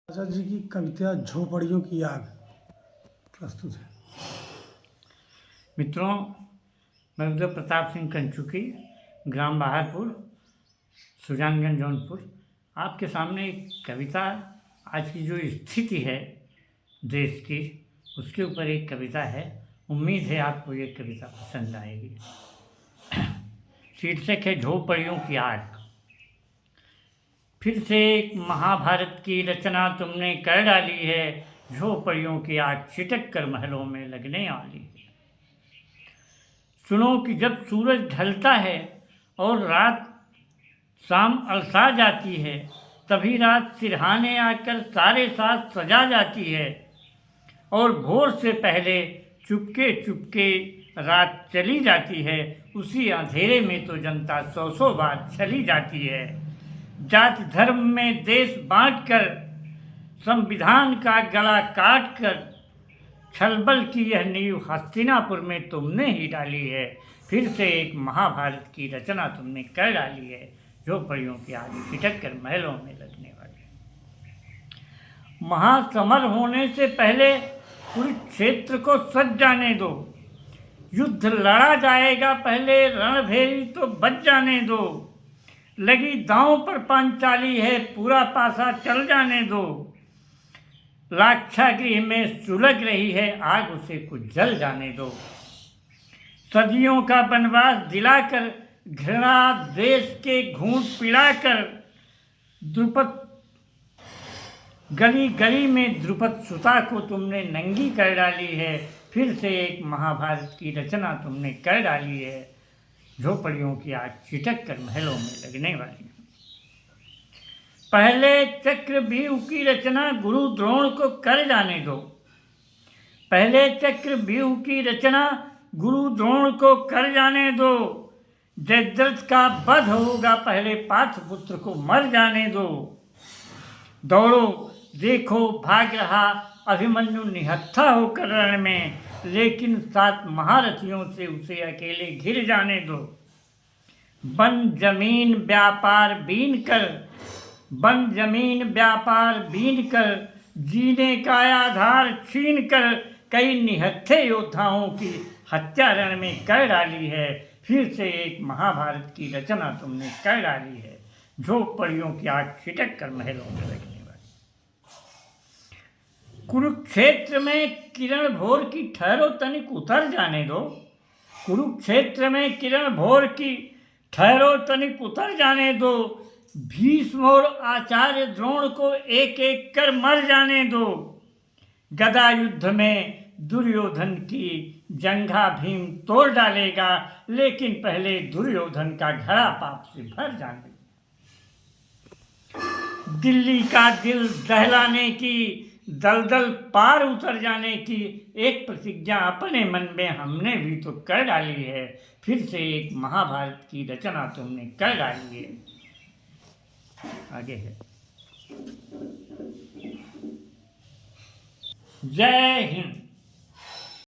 आचार्य जी की कविता झोपड़ियों की आग प्रस्तुत है। मित्रों, मैं उद्धव प्रताप सिंह कंचुकी, ग्राम बाहरपुर, सुजानगंज, जौनपुर, आपके सामने एक कविता, आज की जो स्थिति है देश की, उसके ऊपर एक कविता है। उम्मीद है आपको ये कविता पसंद आएगी। शीर्षक है झोपड़ियों की आग। फिर से एक महाभारत की रचना तुमने कर डाली है, झोपड़ियों की आग छिटक कर महलों में लगने वाली है। सुनो कि जब सूरज ढलता है और रात शाम अलसा जाती है, तभी रात सिरहाने आकर सारे साथ सजा जाती है, और भोर से पहले चुपके चुपके रात चली जाती है। उसी अंधेरे में तो जनता सौ सौ बार चली जाती है। जाति धर्म में देश बांटकर, संविधान का गला काट कर, छलबल की यह नींव हस्तिनापुर में तुमने ही डाली है। फिर से एक महाभारत की रचना तुमने कर डाली है, झोपड़ियों की आग छिटक कर महलों में लगने वाली। महासमर होने से पहले कुरुक्षेत्र को सज जाने दो। युद्ध लड़ा जाएगा, पहले रणभेरी तो बच जाने दो। लगी दांव पर पांचाली है, पूरा पासा चल जाने दो। लाक्षागृह में सुलग रही है आग, उसे कुछ जल जाने दो। सदियों का वनवास दिलाकर, घृणा देश के घूंट पिलाकर, द्रुपद गली गली में द्रुपद सुता को तुमने नंगी कर डाली है। फिर से एक महाभारत की रचना तुमने कर डाली है, झोपड़ियों की आग छिटक कर महलों में लगने वाली। पहले चक्रव्यूह की रचना गुरु द्रोण को कर जाने दो। पहले चक्रव्यूह की रचना गुरु द्रोण को कर जाने दो। जयद्रथ का वध होगा, पहले पार्थपुत्र को मर जाने दो। दौड़ो देखो भाग रहा अभिमन्यु निहत्था होकर रण में, लेकिन 7 महारथियों से उसे अकेले घिर जाने दो। वन जमीन व्यापार बीन कर, वन जमीन व्यापार बीन कर, जीने का आधार छीन कर, कई निहत्थे योद्धाओं की हत्या रण में कर डाली है। फिर से एक महाभारत की रचना तुमने कर डाली है, झोपड़ियों की आग छिटक कर महलों में लगने वाली। कुरुक्षेत्र में किरण भोर की ठहरो तनिक उतर जाने दो। कुरुक्षेत्र में किरण भोर की ठहरो तनिक उतर जाने दो। भीष्म और आचार्य द्रोण को एक एक कर मर जाने दो। गदा युद्ध में दुर्योधन की जंघा भीम तोड़ डालेगा, लेकिन पहले दुर्योधन का घड़ा पाप से भर जाने दो। दिल्ली का दिल दहलाने की, दलदल पार उतर जाने की एक प्रतिज्ञा अपने मन में हमने भी तो कर डाली है। फिर से एक महाभारत की रचना तुमने कर डाली है। आगे है। जय हिंद।